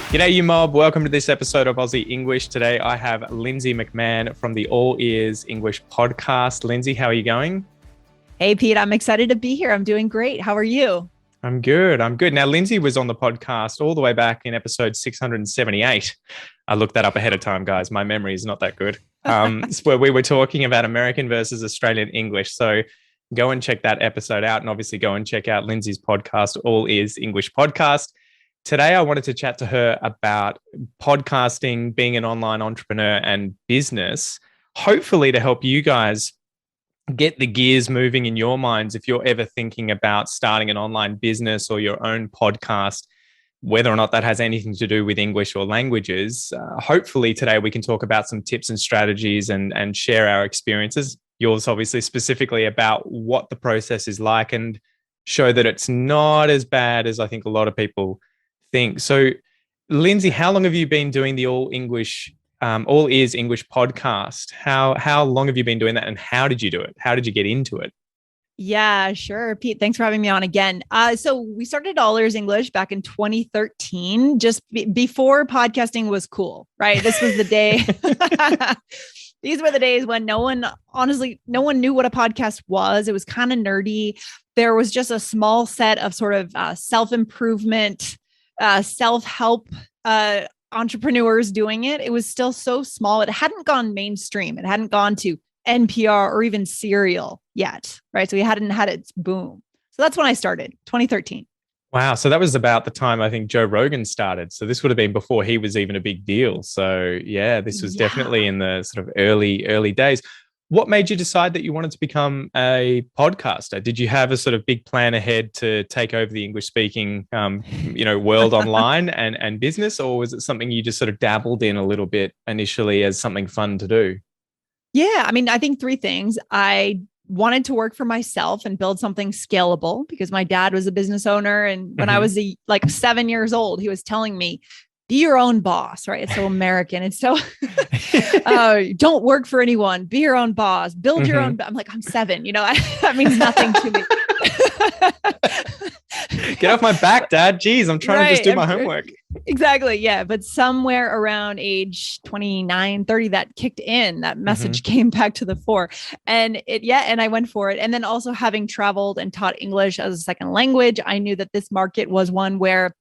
G'day, you mob. Welcome to this episode of Aussie English. Today, I have Lindsay McMahon from the All Ears English podcast. Lindsay, how are you going? Hey, Pete, I'm excited to be here. I'm doing great. How are you? I'm good. Now, Lindsay was on the podcast all the way back in episode 678. I looked that up ahead of time, guys. My memory is not that good. It's where we were talking about American versus Australian English. So go and check that episode out. And obviously go and check out Lindsay's podcast, All Ears English Podcast. Today, I wanted to chat to her about podcasting, being an online entrepreneur and business, hopefully to help you guys get the gears moving in your minds if you're ever thinking about starting an online business or your own podcast, whether or not that has anything to do with English or languages. Hopefully today we can talk about some tips and strategies and share our experiences, yours obviously specifically about what the process is like, and show that it's not as bad as I think a lot of people think. So, Lindsay, how long have you been doing the All Ears English podcast? How long have you been doing that, and how did you do it? How did you get into it? Yeah, sure. Pete, thanks for having me on again. So we started All Ears English back in 2013, just before podcasting was cool, right? This was the day. These were the days when no one knew what a podcast was. It was kind of nerdy. There was just a small set of sort of self-improvement, self-help entrepreneurs doing it. It was still so small. It hadn't gone mainstream. It hadn't gone to NPR or even Serial yet, right? So we hadn't had its boom. So that's when I started, 2013. Wow. So that was about the time I think Joe Rogan started. So this would have been before he was even a big deal. So yeah, this was definitely in the sort of early days. What made you decide that you wanted to become a podcaster? Did you have a sort of big plan ahead to take over the English speaking, world online and business, or was it something you just sort of dabbled in a little bit initially as something fun to do? Yeah, I mean, I think three things. I wanted to work for myself and build something scalable because my dad was a business owner, and when I was like 7 years old, he was telling me, be your own boss, right? It's so American. It's so, don't work for anyone, be your own boss, build your own. I'm like, I'm 7, that means nothing to me. Get off my back, Dad. Jeez, I'm trying to just do my homework. Exactly. Yeah. But somewhere around age 29, 30, that kicked in, that message came back to the fore, and I went for it. And then also having traveled and taught English as a second language, I knew that this market was one where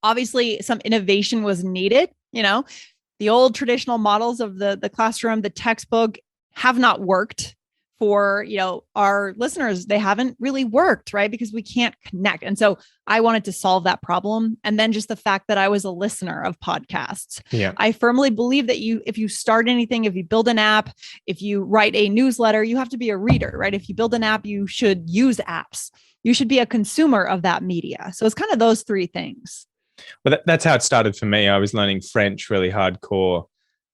obviously some innovation was needed. The old traditional models of the classroom, the textbook have not worked for, our listeners. They haven't really worked, right? Because we can't connect. And so I wanted to solve that problem. And then just the fact that I was a listener of podcasts. Yeah. I firmly believe that if you start anything, if you build an app, if you write a newsletter, you have to be a reader, right? If you build an app, you should use apps. You should be a consumer of that media. So it's kind of those three things. Well, that's how it started for me. I was learning French really hardcore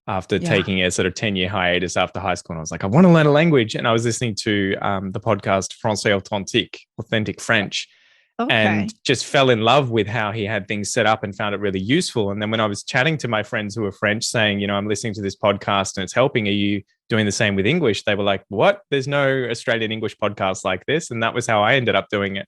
after taking a sort of 10-year hiatus after high school. And I was like, I want to learn a language. And I was listening to the podcast Français Authentique, Authentic French, and just fell in love with how he had things set up and found it really useful. And then when I was chatting to my friends who were French saying, I'm listening to this podcast and it's helping, are you doing the same with English? They were like, what? There's no Australian English podcast like this. And that was how I ended up doing it.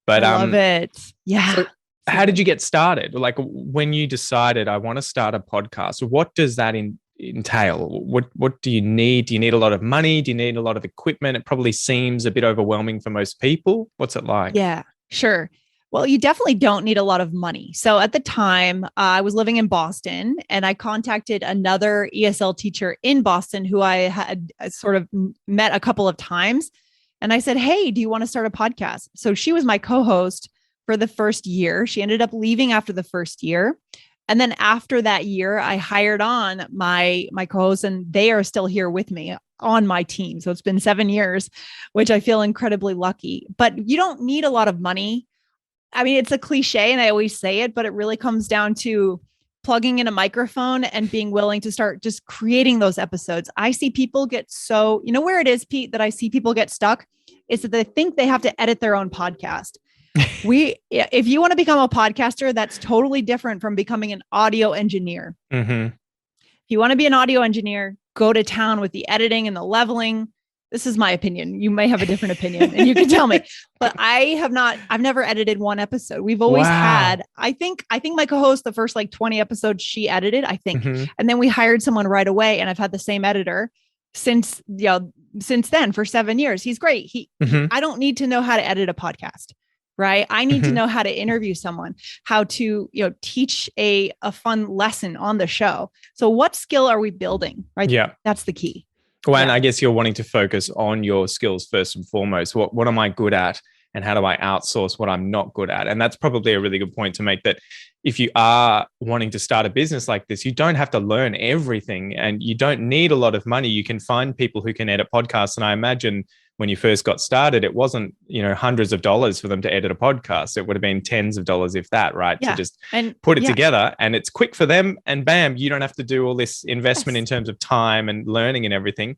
But I love it. Yeah. So how did you get started? Like when you decided I want to start a podcast, what does that entail? What do you need? Do you need a lot of money? Do you need a lot of equipment? It probably seems a bit overwhelming for most people. What's it like? Yeah, sure. Well, you definitely don't need a lot of money. So at the time, I was living in Boston, and I contacted another ESL teacher in Boston who I had sort of met a couple of times. And I said, hey, do you want to start a podcast? So she was my co-host for the first year. She ended up leaving after the first year. And then after that year, I hired on my co-hosts, and they are still here with me on my team. So it's been 7 years, which I feel incredibly lucky. But you don't need a lot of money. I mean, it's a cliche and I always say it, but it really comes down to plugging in a microphone and being willing to start just creating those episodes. I see people get so, where it is, Pete, that I see people get stuck is that they think they have to edit their own podcast. If you want to become a podcaster, that's totally different from becoming an audio engineer. If you want to be an audio engineer, go to town with the editing and the leveling. this is my opinion. You may have a different opinion and you can tell me, but I've never edited one episode. We've always had, I think my co-host, the first like 20 episodes she edited, I think. And then we hired someone right away, and I've had the same editor since then for 7 years. He's great. I don't need to know how to edit a podcast, right? I need to know how to interview someone, how to, teach a fun lesson on the show. So what skill are we building, right? Yeah. That's the key. Well, and I guess you're wanting to focus on your skills first and foremost. What am I good at, and how do I outsource what I'm not good at? And that's probably a really good point to make, that if you are wanting to start a business like this, you don't have to learn everything, and you don't need a lot of money. You can find people who can edit podcasts. And I imagine when you first got started, it wasn't, hundreds of dollars for them to edit a podcast. It would have been tens of dollars, if that, right? Yeah. To just put it together, and it's quick for them, and bam, you don't have to do all this investment in terms of time and learning and everything.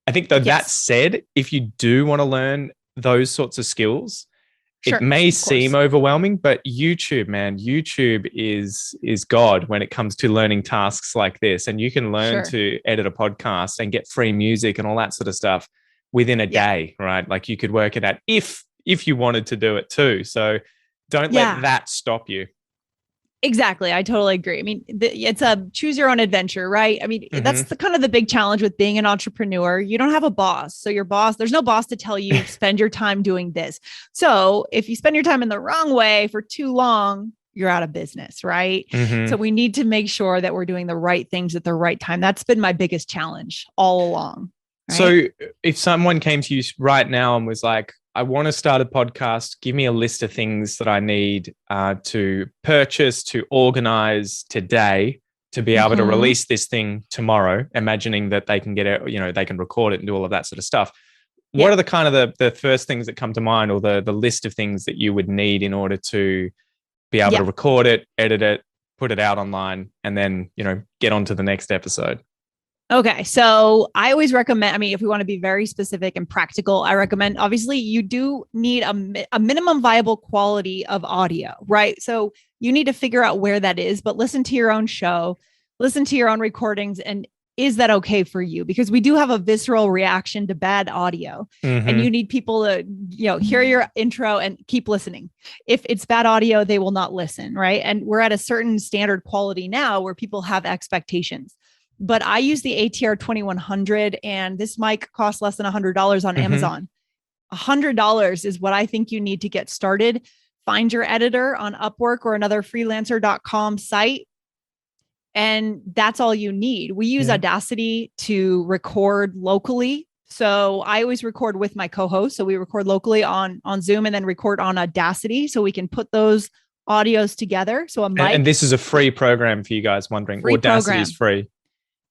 I think though, that said, if you do want to learn those sorts of skills, it may seem overwhelming, but YouTube, man, YouTube is God when it comes to learning tasks like this. And you can learn to edit a podcast and get free music and all that sort of stuff within a day, right? Like you could work it out if you wanted to do it too. So don't let that stop you. Exactly. I totally agree. I mean, it's a choose your own adventure, right? I mean, that's the kind of the big challenge with being an entrepreneur. You don't have a boss. So there's no boss to tell you, spend your time doing this. So if you spend your time in the wrong way for too long, you're out of business, right? So we need to make sure that we're doing the right things at the right time. That's been my biggest challenge all along. Right? So if someone came to you right now and was like, I want to start a podcast, give me a list of things that I need to purchase, to organize today, to be able to release this thing tomorrow, imagining that they can get it, they can record it and do all of that sort of stuff. What are the kind of the first things that come to mind, or the list of things that you would need in order to be able to record it, edit it, put it out online, and then, get on to the next episode? Okay. So I always recommend, if we want to be very specific and practical, I recommend, obviously you do need a minimum viable quality of audio, right? So you need to figure out where that is, but listen to your own show, listen to your own recordings. And is that okay for you? Because we do have a visceral reaction to bad audio, and you need people to, hear your intro and keep listening. If it's bad audio, they will not listen. Right. And we're at a certain standard quality now where people have expectations. But I use the ATR 2100, and this mic costs less than $100 on Amazon. $100 is what I think you need to get started. Find your editor on Upwork or another freelancer.com site. And that's all you need. We use Audacity to record locally. So I always record with my co-host. So we record locally on Zoom and then record on Audacity, so we can put those audios together. So a mic. And this is a free program for you guys wondering. Audacity is free.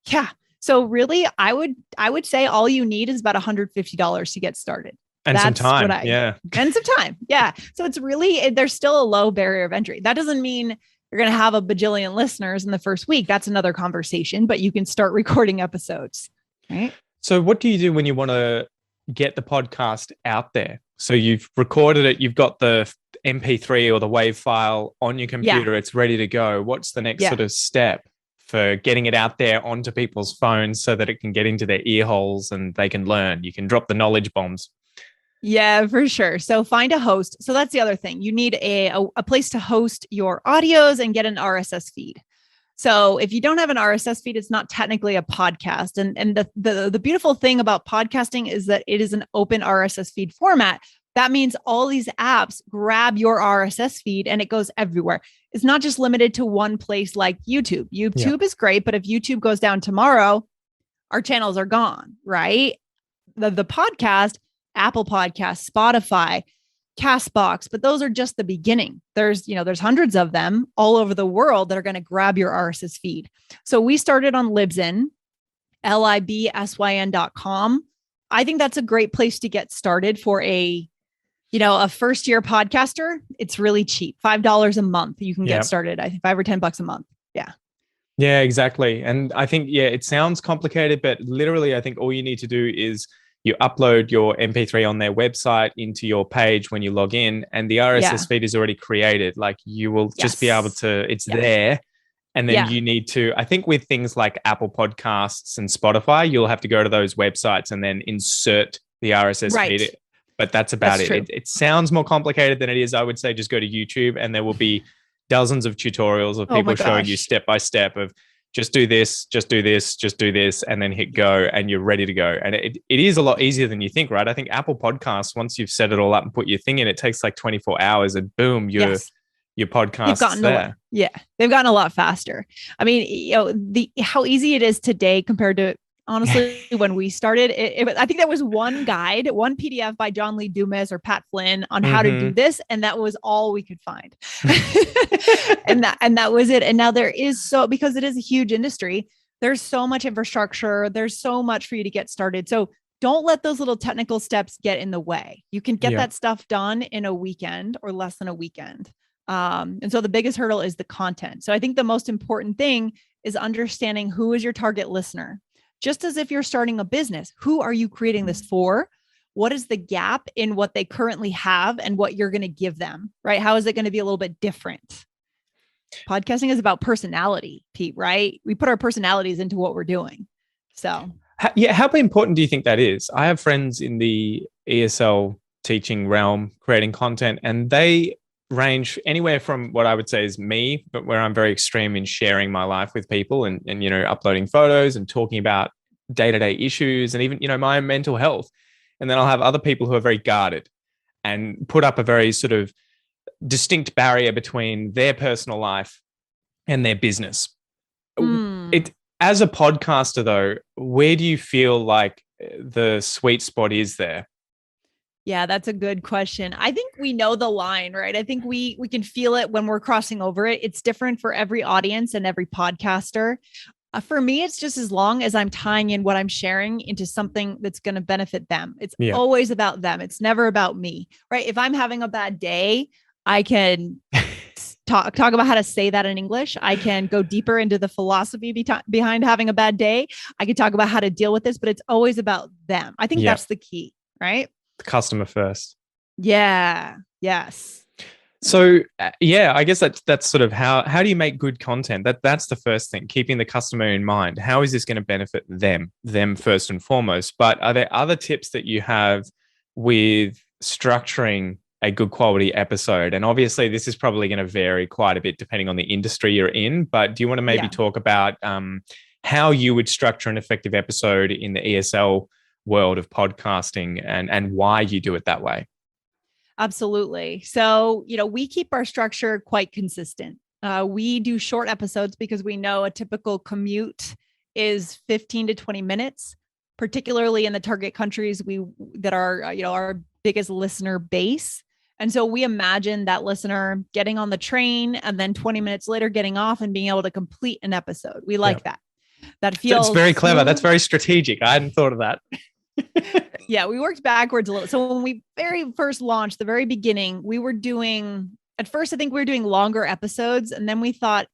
Yeah. So really, I would say all you need is about $150 to get started. And that's some time. And some time. Yeah. So it's really, there's still a low barrier of entry. That doesn't mean you're going to have a bajillion listeners in the first week. That's another conversation, but you can start recording episodes. Right. So what do you do when you want to get the podcast out there? So you've recorded it, you've got the MP3 or the WAV file on your computer. It's ready to go. What's the next sort of step for getting it out there onto people's phones so that it can get into their ear holes and they can learn? You can drop the knowledge bombs. Yeah, for sure. So find a host. So that's the other thing. You need a place to host your audios and get an RSS feed. So if you don't have an RSS feed, it's not technically a podcast. And the beautiful thing about podcasting is that it is an open RSS feed format. That means all these apps grab your RSS feed and it goes everywhere. It's not just limited to one place like YouTube. YouTube is great, but if YouTube goes down tomorrow, our channels are gone, right? The podcast, Apple Podcasts, Spotify, Castbox, but those are just the beginning. There's hundreds of them all over the world that are going to grab your RSS feed. So we started on Libsyn, libsyn.com. I think that's a great place to get started for a first year podcaster. It's really cheap. $5 a month. You can get started. I think $5 or $10 a month. Yeah. Yeah, exactly. And I think, it sounds complicated, but literally I think all you need to do is you upload your MP3 on their website into your page when you log in, and the RSS feed is already created. Like you will just be able to, it's there. And then you need to, I think with things like Apple Podcasts and Spotify, you'll have to go to those websites and then insert the RSS Right. feed. But that's about That's it. true. It sounds more complicated than it is. I would say just go to YouTube and there will be dozens of tutorials of Oh my people showing you gosh. step by step of just do this, just do this, just do this, and then hit go and you're ready to go. And it is a lot easier than you think, right? I think Apple Podcasts, once you've set it all up and put your thing in, it takes like 24 hours and boom, Yes. your They've podcast's gotten a lot. there. Yeah, they've gotten a lot faster. I mean, the how easy it is today compared to honestly when we started. I think there was one guide, one PDF by John Lee Dumas or Pat Flynn on how to do this, and that was all we could find. and that was it. And now there is because it is a huge industry. There's so much infrastructure. There's so much for you to get started. So don't let those little technical steps get in the way. You can get that stuff done in a weekend or less than a weekend. And so the biggest hurdle is the content. So I think the most important thing is understanding who is your target listener. Just as if you're starting a business, who are you creating this for? What is the gap in what they currently have and what you're going to give them, right? How is it going to be a little bit different? Podcasting is about personality, Pete, right? We put our personalities into what we're doing. So, how important do you think that is? I have friends in the ESL teaching realm creating content, and they range anywhere from what I would say is me, but where I'm very extreme in sharing my life with people and uploading photos and talking about day-to-day issues and even, my mental health. And then I'll have other people who are very guarded and put up a very sort of distinct barrier between their personal life and their business. As a podcaster though, where do you feel like the sweet spot is there? Yeah, that's a good question. I think we know the line, right? I think we can feel it when we're crossing over it. It's different for every audience and every podcaster. For me, it's just as long as I'm tying in what I'm sharing into something that's going to benefit them. It's always about them. It's never about me, right? If I'm having a bad day, I can talk about how to say that in English. I can go deeper into the philosophy behind having a bad day. I can talk about how to deal with this, but it's always about them. I think that's the key, right? The customer first. Yeah. Yes. So I guess that's sort of how do you make good content? That's the first thing, keeping the customer in mind. How is this going to benefit them first and foremost? But are there other tips that you have with structuring a good quality episode? And obviously this is probably going to vary quite a bit depending on the industry you're in, but do you want to maybe talk about how you would structure an effective episode in the ESL world of podcasting and why you do it that way? Absolutely. So, we keep our structure quite consistent. We do short episodes because we know a typical commute is 15 to 20 minutes, particularly in the target countries that are, our biggest listener base. And so we imagine that listener getting on the train and then 20 minutes later getting off and being able to complete an episode. We like that. That feels That's very clever. That's very strategic. I hadn't thought of that. Yeah, we worked backwards a little. So when we very first launched, the very beginning, at first, I think we were doing longer episodes. And then we thought,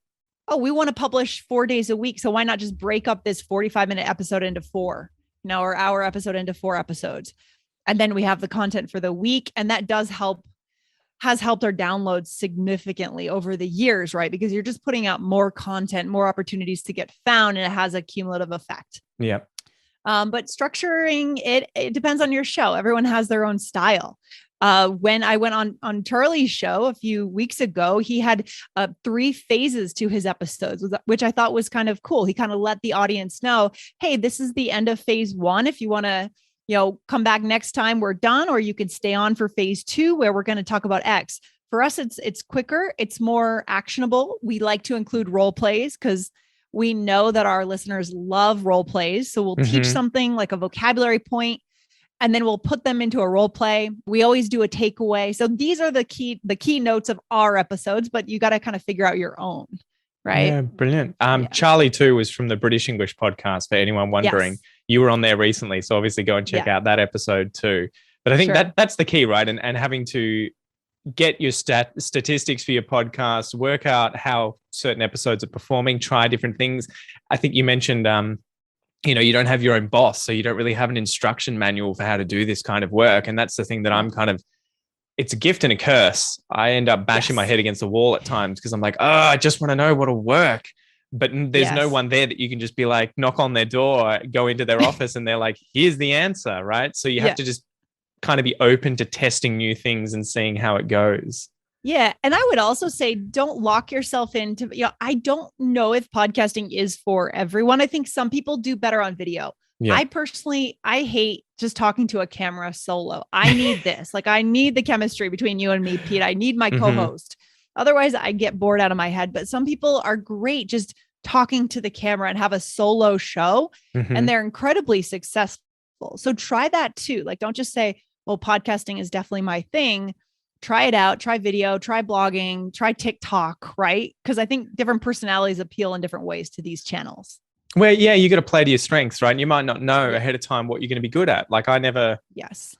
we want to publish 4 days a week. So why not just break up this 45-minute episode into 4, or hour episode into 4 episodes. And then we have the content for the week. And that has helped our downloads significantly over the years, right? Because you're just putting out more content, more opportunities to get found, and it has a cumulative effect. Yeah. But structuring it depends on your show. Everyone has their own style. When I went on Charlie's show a few weeks ago, he had 3 phases to his episodes, which I thought was kind of cool. He kind of let the audience know, hey, this is the end of phase 1. If you want to, come back next time, we're done, or you could stay on for phase 2 where we're going to talk about X. For us, it's quicker. It's more actionable. We like to include role plays because we know that our listeners love role plays. So we'll teach something like a vocabulary point, and then we'll put them into a role play. We always do a takeaway. So these are the key notes of our episodes, but you got to kind of figure out your own, right? Yeah, brilliant. Charlie too was from the British English podcast, for anyone wondering. Yes. You were on there recently, so obviously go and check out that episode too. But I think that's the key, right? And having to get your statistics for your podcast, work out how certain episodes are performing, try different things. I think you mentioned, you don't have your own boss, so you don't really have an instruction manual for how to do this kind of work. And that's the thing that I'm it's a gift and a curse. I end up bashing my head against the wall at times because I'm like, I just want to know what'll work. but there's no Yes. one there that you can just be like, knock on their door, go into their office, and they're like, here's the answer, right? So you have Yeah. to just kind of be open to testing new things and seeing how it goes. Yeah. And I would also say, don't lock yourself into, I don't know if podcasting is for everyone. I think some people do better on video. Yeah. I personally, I hate just talking to a camera solo. I need this. Like, I need the chemistry between you and me, Pete. I need my co-host. Otherwise, I get bored out of my head. But some people are great just talking to the camera and have a solo show, and they're incredibly successful. So try that too. Like, don't just say, well, podcasting is definitely my thing. Try it out, try video, try blogging, try TikTok, right? Because I think different personalities appeal in different ways to these channels. Well, yeah, you got to play to your strengths, right? You might not know ahead of time what you're going to be good at. Like I never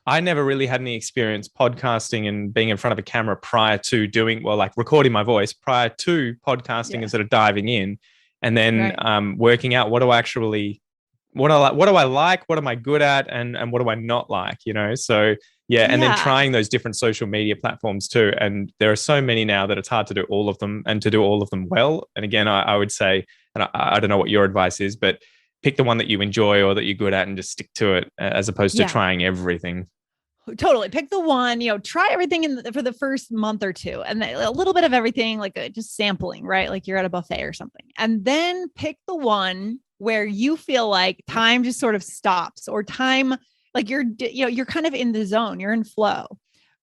really had any experience podcasting and being in front of a camera prior to doing, well, like recording my voice prior to podcasting and sort of diving in, and then working out what do I like, what am I good at, and what do I not like, So and then trying those different social media platforms too. And there are so many now that it's hard to do all of them and to do all of them well. And again, I would say, and I don't know what your advice is, but pick the one that you enjoy or that you're good at and just stick to it, as opposed to trying everything. Totally. Pick the one, try everything for the first month or two, and a little bit of everything, like just sampling, right? Like you're at a buffet or something. And then pick the one where you feel like time just sort of stops, or time, like you're kind of in the zone, you're in flow,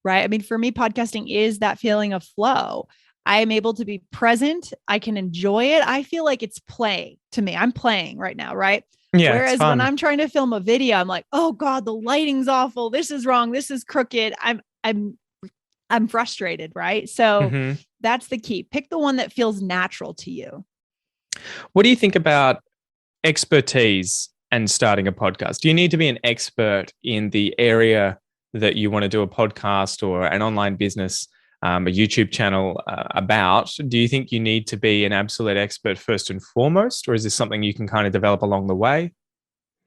right? I mean, for me, podcasting is that feeling of flow. I am able to be present. I can enjoy it. I feel like it's play to me. I'm playing right now, right? Yeah. Whereas when I'm trying to film a video, I'm like, oh God, the lighting's awful. This is wrong. This is crooked. I'm frustrated, right? So that's the key. Pick the one that feels natural to you. What do you think about expertise and starting a podcast? Do you need to be an expert in the area that you want to do a podcast or an online business, a YouTube channel about? Do you think you need to be an absolute expert first and foremost, or is this something you can kind of develop along the way?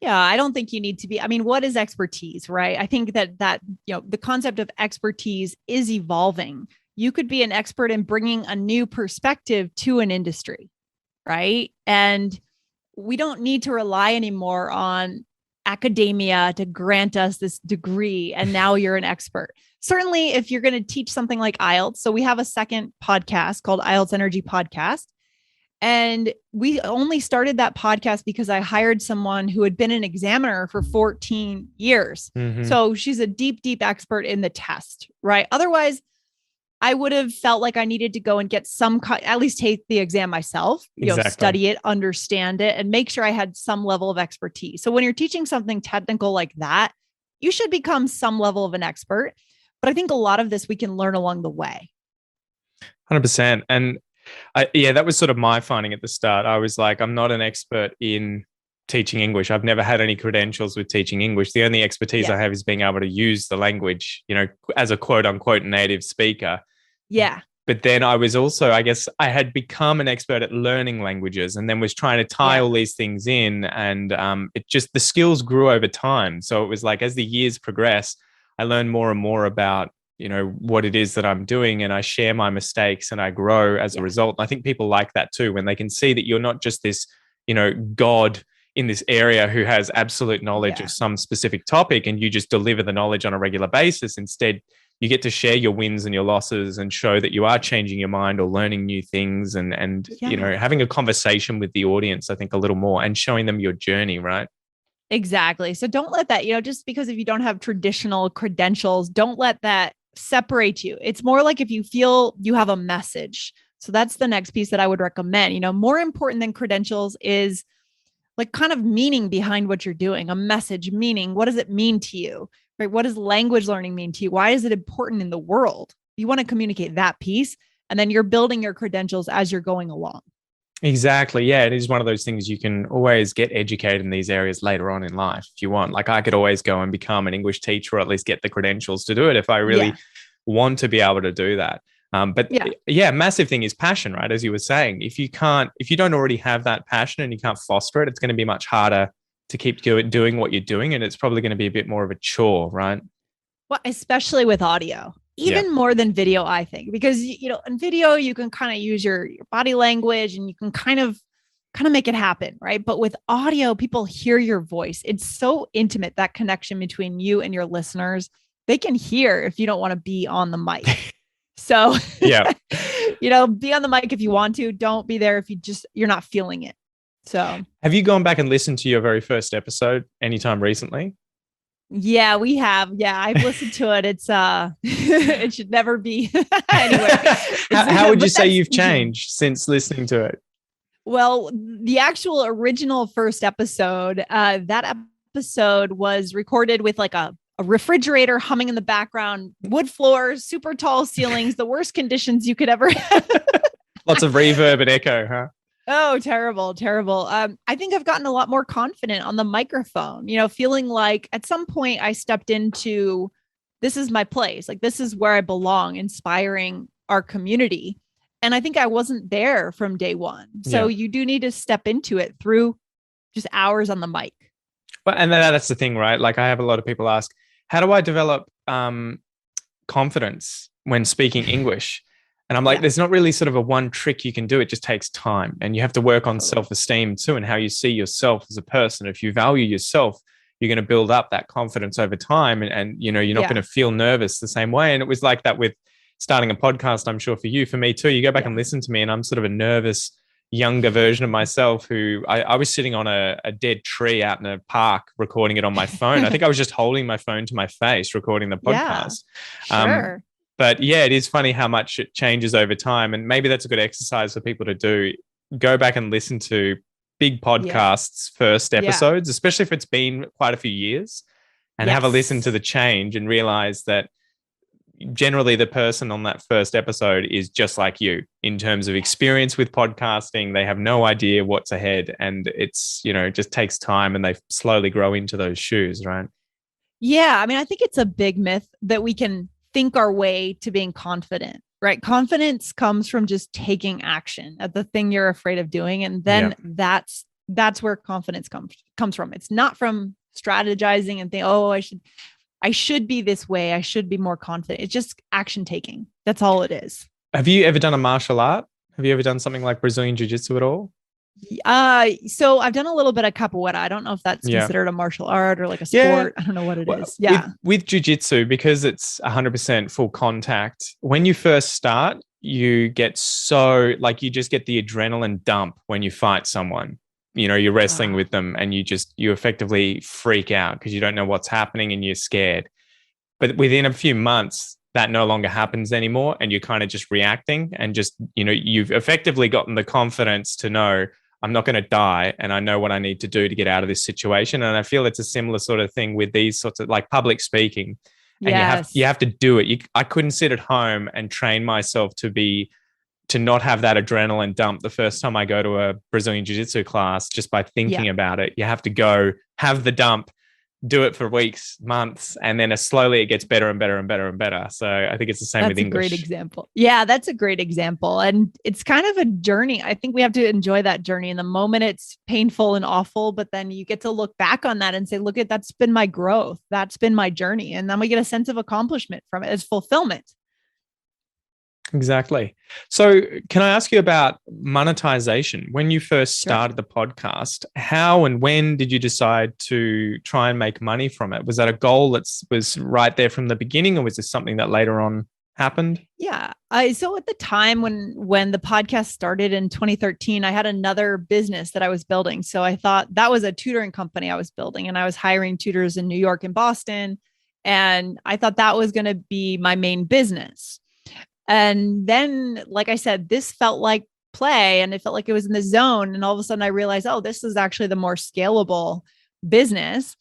Yeah, I don't think you need to be. I mean, what is expertise, right? I think that the concept of expertise is evolving. You could be an expert in bringing a new perspective to an industry, right? And we don't need to rely anymore on academia to grant us this degree, and now you're an expert. Certainly, if you're going to teach something like IELTS. So we have a second podcast called IELTS Energy Podcast. And we only started that podcast because I hired someone who had been an examiner for 14 years. So she's a deep, deep expert in the test, right? Otherwise, I would have felt like I needed to go and get at least take the exam myself, study it, understand it, and make sure I had some level of expertise. So when you're teaching something technical like that, you should become some level of an expert. But I think a lot of this we can learn along the way. 100%. And that was sort of my finding at the start. I was like, I'm not an expert in teaching English. I've never had any credentials with teaching English. The only expertise I have is being able to use the language, as a quote unquote native speaker. Yeah. But then I was also, I guess I had become an expert at learning languages, and then was trying to tie all these things in. And the skills grew over time. So it was like, as the years progress, I learned more and more about, what it is that I'm doing, and I share my mistakes and I grow as a result. I think people like that too, when they can see that you're not just this, God in this area who has absolute knowledge of some specific topic, and you just deliver the knowledge on a regular basis. Instead, you get to share your wins and your losses and show that you are changing your mind or learning new things, and having a conversation with the audience, I think, a little more, and showing them your journey, right? Exactly. So don't let that, just because if you don't have traditional credentials, don't let that separate you. It's more like if you feel you have a message. So that's the next piece that I would recommend. More important than credentials is like kind of meaning behind what you're doing, a message, meaning. What does it mean to you? Right? What does language learning mean to you? Why is it important in the world? You want to communicate that piece, and then you're building your credentials as you're going along. Exactly. Yeah, it is one of those things you can always get educated in these areas later on in life if you want. Like I could always go and become an English teacher, or at least get the credentials to do it if I really want to be able to do that. But massive thing is passion, right? As you were saying, if you don't already have that passion and you can't foster it, it's going to be much harder to keep doing what you're doing. And it's probably going to be a bit more of a chore, right? Well, especially with audio. Even more than video, I think, because, in video, you can kind of use your body language, and you can kind of kind of make it happen, right? But with audio, people hear your voice. It's so intimate, that connection between you and your listeners. They can hear if you don't want to be on the mic. So, Yeah. be on the mic if you want to. Don't be there if you're not feeling it. So, Have you gone back and listened to your very first episode anytime recently? yeah, we have. Yeah, I've listened to it. It's it should never be anyway. How would you say you've changed since listening to it? Well, the actual original first episode, that episode was recorded with like a refrigerator humming in the background, wood floors, super tall ceilings, the worst conditions you could ever have. Lots of reverb and echo, huh? Oh, terrible, terrible. I think I've gotten a lot more confident on the microphone, feeling like at some point I stepped into, this is my place. Like, this is where I belong, inspiring our community. And I think I wasn't there from day one. So you do need to step into it through just hours on the mic. Well, and that's the thing, right? Like, I have a lot of people ask, how do I develop confidence when speaking English? And I'm like, there's not really sort of a one trick you can do. It just takes time, and you have to work on self-esteem too, and how you see yourself as a person. If you value yourself, you're going to build up that confidence over time, and you're not going to feel nervous the same way. And it was like that with starting a podcast, I'm sure for you, for me too. You go back and listen to me, and I'm sort of a nervous, younger version of myself who I was sitting on a dead tree out in a park recording it on my phone. I think I was just holding my phone to my face recording the podcast. Sure. But yeah, it is funny how much it changes over time. And maybe that's a good exercise for people to do. Go back and listen to big podcasts' first episodes, especially if it's been quite a few years, and have a listen to the change and realize that generally the person on that first episode is just like you in terms of experience with podcasting. They have no idea what's ahead, and it's, it just takes time, and they slowly grow into those shoes, right? Yeah. I mean, I think it's a big myth that we can think our way to being confident, right? Confidence comes from just taking action at the thing you're afraid of doing. And then that's where confidence comes from. It's not from strategizing and think, oh, I should be this way. I should be more confident. It's just action taking. That's all it is. Have you ever done a martial art? Have you ever done something like Brazilian Jiu-Jitsu at all? So I've done a little bit of capoeira. I don't know if that's considered a martial art or like a sport. I don't know what it is. Yeah. With Jiu-Jitsu, because it's 100% full contact, when you first start, you get you just get the adrenaline dump when you fight someone. You're wrestling with them, and you effectively freak out because you don't know what's happening and you're scared. But within a few months, that no longer happens anymore, and you're kind of just reacting, and just, you've effectively gotten the confidence to know, I'm not going to die, and I know what I need to do to get out of this situation. And I feel it's a similar sort of thing with these sorts of like public speaking. And you have to do it. I couldn't sit at home and train myself to not have that adrenaline dump the first time I go to a Brazilian Jiu-Jitsu class just by thinking about it. You have to go have the dump, do it for weeks, months, and then slowly it gets better and better and better and better. So I think it's the same with English. That's a great example. Yeah, that's a great example. And it's kind of a journey. I think we have to enjoy that journey. In the moment, it's painful and awful, but then you get to look back on that and say, look, that's been my growth. That's been my journey. And then we get a sense of accomplishment from it as fulfillment. Exactly. So can I ask you about monetization? When you first started the podcast, how and when did you decide to try and make money from it? Was that a goal that was right there from the beginning, or was this something that later on happened? Yeah. So at the time when the podcast started in 2013, I had another business that I was building. So I thought that was a tutoring company I was building, and I was hiring tutors in New York and Boston. And I thought that was going to be my main business. And then, like I said, this felt like play, and it felt like it was in the zone. And all of a sudden I realized, oh, this is actually the more scalable business.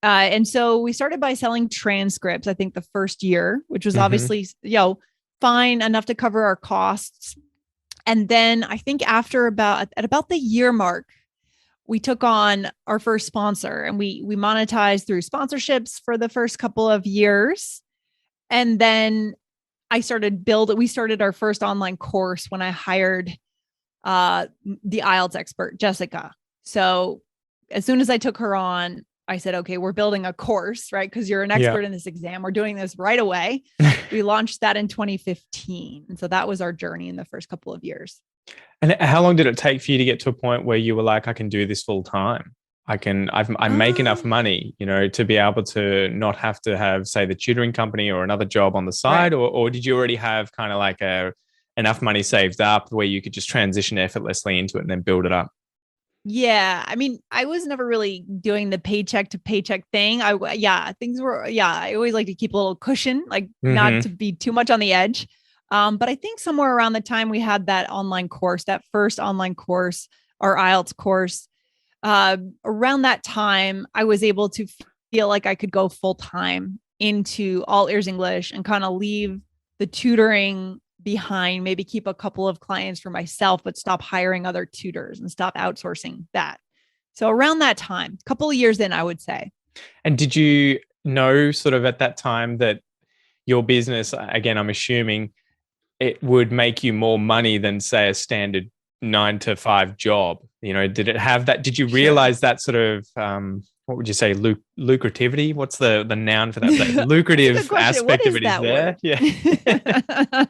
And so we started by selling transcripts, I think the first year, which was obviously, fine enough to cover our costs. And then I think at about the year mark, we took on our first sponsor, and we monetized through sponsorships for the first couple of years. And then we started our first online course when I hired the IELTS expert, Jessica. So as soon as I took her on, I said, okay, we're building a course, right? Because you're an expert in this exam. We're doing this right away. We launched that in 2015. And so that was our journey in the first couple of years. And how long did it take for you to get to a point where you were like, I can do this full time? I make enough money, to be able to not have to have, say, the tutoring company or another job on the side, Right. or did you already have kind of like enough money saved up where you could just transition effortlessly into it and then build it up? Yeah. I mean, I was never really doing the paycheck to paycheck thing. I always like to keep a little cushion, like not to Mm-hmm. be too much on the edge. But I think somewhere around the time we had that online course, that first online course, our IELTS course, around that time, I was able to feel like I could go full time into all ears English and kind of leave the tutoring behind, maybe keep a couple of clients for myself, but stop hiring other tutors and stop outsourcing that. So around that time, a couple of years in, I would say. And did you know sort of at that time that your business, again, I'm assuming it would make you more money than, say, a standard 9 to 5 job? Did it have that? Did you Sure. realize that sort of, what would you say, lucrativity? What's the noun for that? The That's a good lucrative question. What aspect of is it is that there. word? Yeah.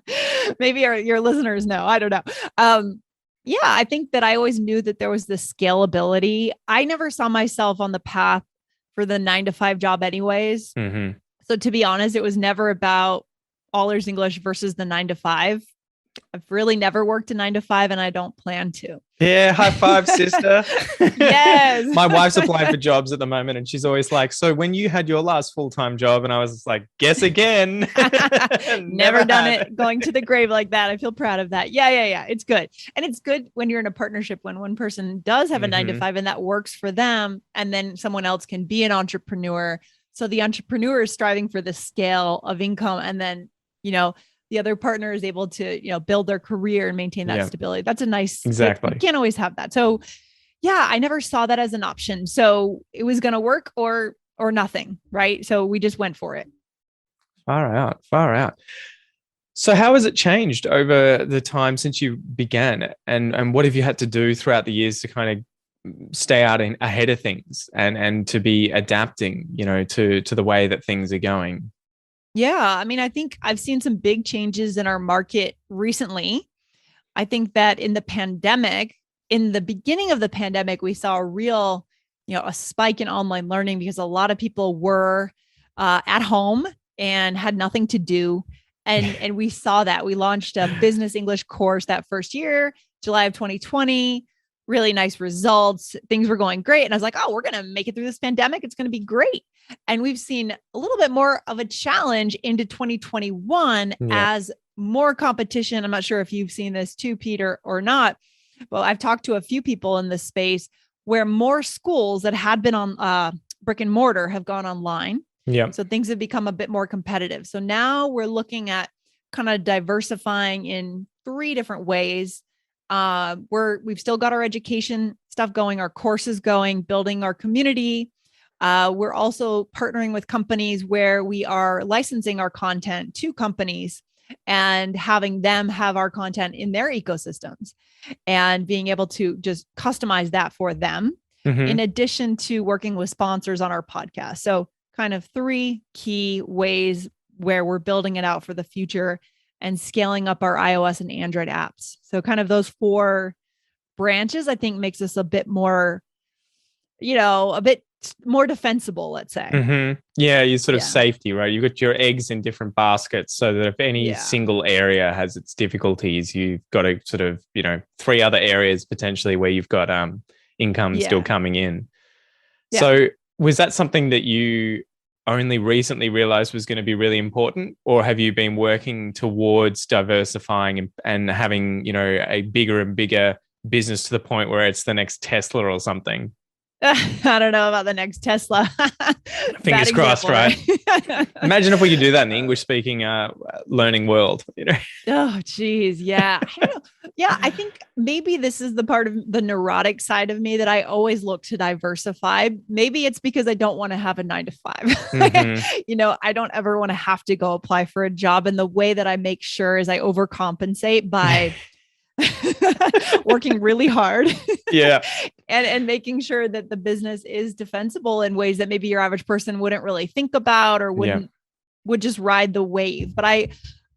Maybe your listeners know. I don't know. Yeah, I think that I always knew that there was the scalability. I never saw myself on the path for the 9 to 5 job, anyways. Mm-hmm. So to be honest, it was never about all ears English versus the 9 to 5. I've really never worked a 9 to 5 and I don't plan to. Yeah, high five, sister. Yes. My wife's applying for jobs at the moment, and she's always like, "So when you had your last full-time job?" And I was just like, "Guess again." Never Never done had. it. Going to the grave like that. I feel proud of that. Yeah. It's good. And it's good when you're in a partnership, when one person does have a 9 to 5 and that works for them. And then someone else can be an entrepreneur. So the entrepreneur is striving for the scale of income. And then, the other partner is able to, build their career and maintain that Yeah, stability. That's a nice, but you exactly. can't always have that. So yeah, I never saw that as an option. So it was going to work or nothing. Right. So we just went for it. Far out, far out. So how has it changed over the time since you began, and what have you had to do throughout the years to kind of stay out ahead of things and to be adapting, to the way that things are going? Yeah. I mean, I think I've seen some big changes in our market recently. I think that in the beginning of the pandemic, we saw a real, a spike in online learning because a lot of people were at home and had nothing to do. And we saw that. We launched a business English course that first year, July of 2020. Really nice results. Things were going great. And I was like, oh, we're going to make it through this pandemic. It's going to be great. And we've seen a little bit more of a challenge into 2021 Yeah. as more competition. I'm not sure if you've seen this too, Peter, or not. Well, I've talked to a few people in this space where more schools that had been on brick and mortar have gone online. Yeah. So things have become a bit more competitive. So now we're looking at kind of diversifying in 3 different ways. We've still got our education stuff going, our courses going, building our community. We're also partnering with companies where we are licensing our content to companies and having them have our content in their ecosystems and being able to just customize that for them, in Mm-hmm. addition to working with sponsors on our podcast. So kind of 3 key ways where we're building it out for the future and scaling up our iOS and Android apps. So kind of those 4 branches, I think makes us a bit more, a bit more defensible, let's say. Mm-hmm. Yeah, you sort of Yeah. safety, right? You've got your eggs in different baskets so that if any Yeah. single area has its difficulties, you've got to sort of, 3 other areas potentially where you've got income still Yeah. coming in. Yeah. So was that something that you only recently realized was going to be really important, or have you been working towards diversifying and having, a bigger and bigger business to the point where it's the next Tesla or something? I don't know about the next Tesla. Bad Fingers crossed, example, right? right? Imagine if we could do that in the English speaking learning world, Oh, geez. Yeah. I don't know. Yeah. I think maybe this is the part of the neurotic side of me that I always look to diversify. Maybe it's because I don't want to have a 9 to 5. Mm-hmm. I don't ever want to have to go apply for a job. And the way that I make sure is I overcompensate by working really hard Yeah. and making sure that the business is defensible in ways that maybe your average person wouldn't really think about or Yeah. would just ride the wave. But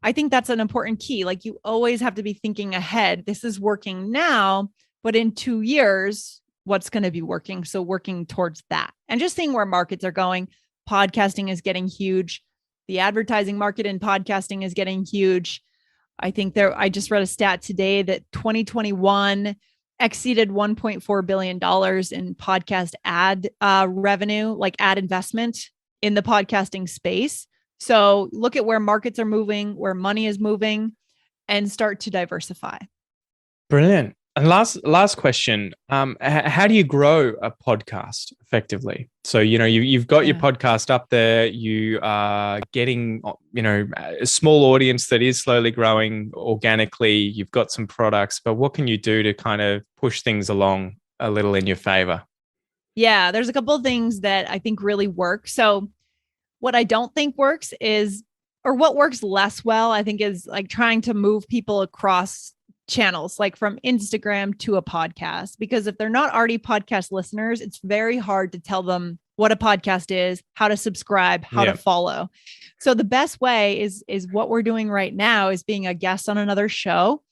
I think that's an important key. Like you always have to be thinking ahead. This is working now, but in 2 years, what's going to be working? So working towards that and just seeing where markets are going. Podcasting is getting huge. The advertising market in podcasting is getting huge. I think I just read a stat today that 2021 exceeded $1.4 billion in podcast ad revenue, like ad investment in the podcasting space. So look at where markets are moving, where money is moving, and start to diversify. Brilliant. And last question. How do you grow a podcast effectively? So, you've got your podcast up there, you are getting, a small audience that is slowly growing organically. You've got some products, but what can you do to kind of push things along a little in your favor? Yeah, there's a couple of things that I think really work. So what I don't think works is, or what works less well, I think is like trying to move people across channels, like from Instagram to a podcast, because if they're not already podcast listeners, it's very hard to tell them what a podcast is, how to subscribe, how to follow. So the best way is what we're doing right now is being a guest on another show,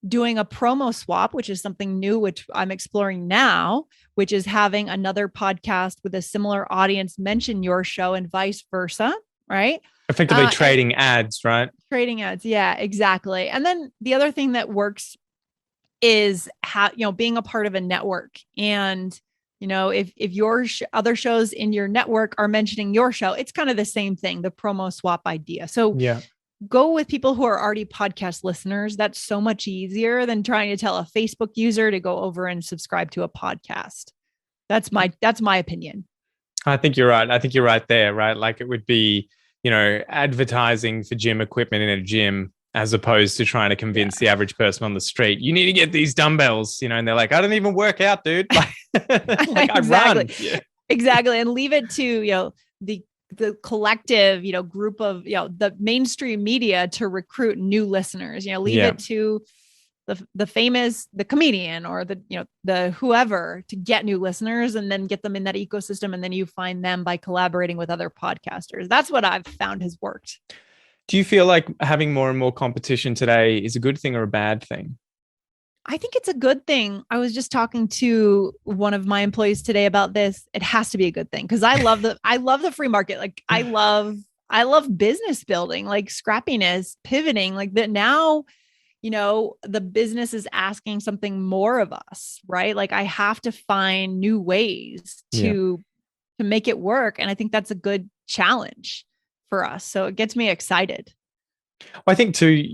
doing a promo swap, which is something new, which I'm exploring now, which is having another podcast with a similar audience mention your show and vice versa, right? Effectively trading ads, right? Trading ads. Yeah, exactly. And then the other thing that works is being a part of a network. And, if your other shows in your network are mentioning your show, it's kind of the same thing, the promo swap idea. So go with people who are already podcast listeners. That's so much easier than trying to tell a Facebook user to go over and subscribe to a podcast. That's my opinion. I think you're right. I think you're right there, right? Like it would be, advertising for gym equipment in a gym as opposed to trying to convince the average person on the street, you need to get these dumbbells, and they're like, I don't even work out, dude. Like I run. Yeah. Exactly. And leave it to, the collective, group of, the mainstream media to recruit new listeners, leave it to the famous, the comedian or the whoever to get new listeners and then get them in that ecosystem. And then you find them by collaborating with other podcasters. That's what I've found has worked. Do you feel like having more and more competition today is a good thing or a bad thing? I think it's a good thing. I was just talking to one of my employees today about this. It has to be a good thing because I love the free market. Like I love business building, like scrappiness, pivoting, like that now, the business is asking something more of us, right? Like I have to find new ways to make it work. And I think that's a good challenge for us. So it gets me excited. Well, I think too,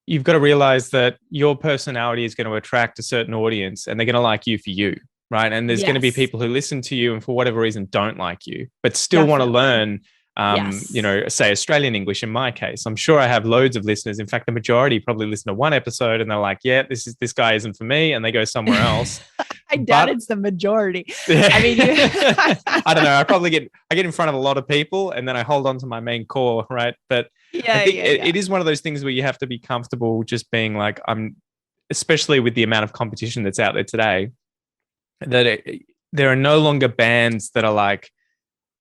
you've got to realize that your personality is going to attract a certain audience and they're going to like you for you, right? And there's going to be people who listen to you and for whatever reason don't like you, but still want to learn, say Australian English in my case. I'm sure I have loads of listeners. In fact, the majority probably listen to one episode and they're like, yeah, this guy isn't for me. And they go somewhere else. I doubt it's the majority. Yeah. I mean, I don't know. I get in front of a lot of people and then I hold on to my main core, right? But I think it is one of those things where you have to be comfortable just being like, especially with the amount of competition that's out there today, that there are no longer bands that are like,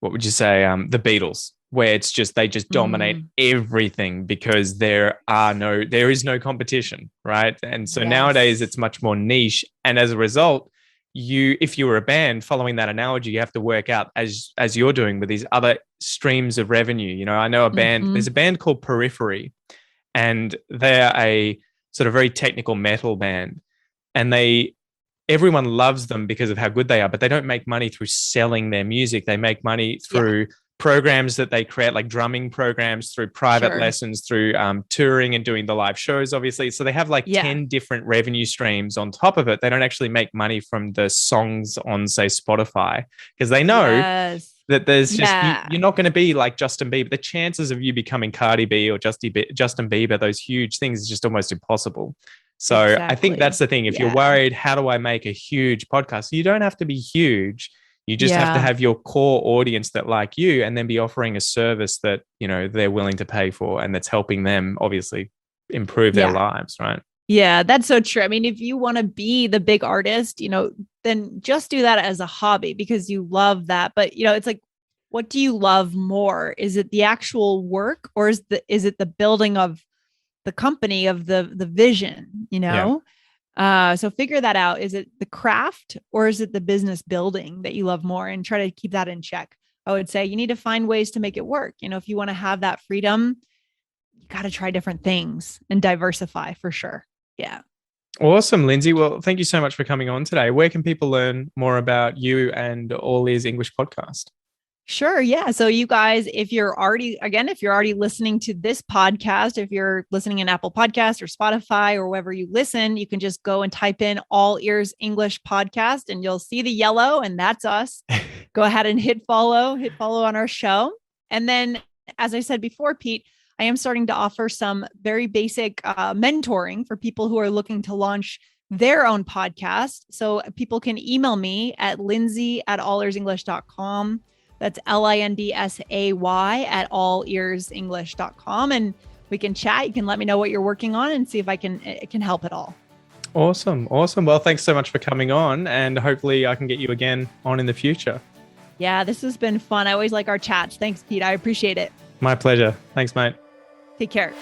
what would you say, the Beatles, where it's just they just dominate everything because there is no competition, right? And so nowadays it's much more niche, and as a result, if you were a band, following that analogy, you have to work out as you're doing with these other streams of revenue. I know a band. There's a band called Periphery, and they're a sort of very technical metal band, and everyone loves them because of how good they are, but they don't make money through selling their music. They make money through programs that they create, like drumming programs, through private lessons, through touring and doing the live shows, obviously. So they have 10 different revenue streams on top of it. They don't actually make money from the songs on, say, Spotify, because they know that there's just, you're not going to be like Justin Bieber. The chances of you becoming Cardi B or Justin Bieber, those huge things, is just almost impossible. So I think that's the thing. If you're worried, how do I make a huge podcast? You don't have to be huge. You just have to have your core audience that like you, and then be offering a service that, they're willing to pay for and that's helping them obviously improve their lives, right? Yeah, that's so true. I mean, if you want to be the big artist, then just do that as a hobby because you love that. But, it's like, what do you love more? Is it the actual work or is it the building of the company of the vision, you know? So figure that out. Is it the craft or is it the business building that you love more, and try to keep that in check? I would say you need to find ways to make it work. You know, if you want to have that freedom, you got to try different things and diversify for sure. Yeah. Awesome, Lindsay. Well, thank you so much for coming on today. Where can people learn more about you and All Ears English podcast? Sure. Yeah. So you guys, if you're already listening to this podcast, if you're listening in Apple Podcast or Spotify or wherever you listen, you can just go and type in All Ears English Podcast and you'll see the yellow, and that's us. Go ahead and hit follow on our show. And then, as I said before, Pete, I am starting to offer some very basic mentoring for people who are looking to launch their own podcast. So people can email me at lindsay@allearsenglish.com. That's lindsay@allearsenglish.com. And we can chat. You can let me know what you're working on and see if I can help at all. Awesome. Well, thanks so much for coming on, and hopefully I can get you again on in the future. Yeah, this has been fun. I always like our chats. Thanks, Pete. I appreciate it. My pleasure. Thanks, mate. Take care.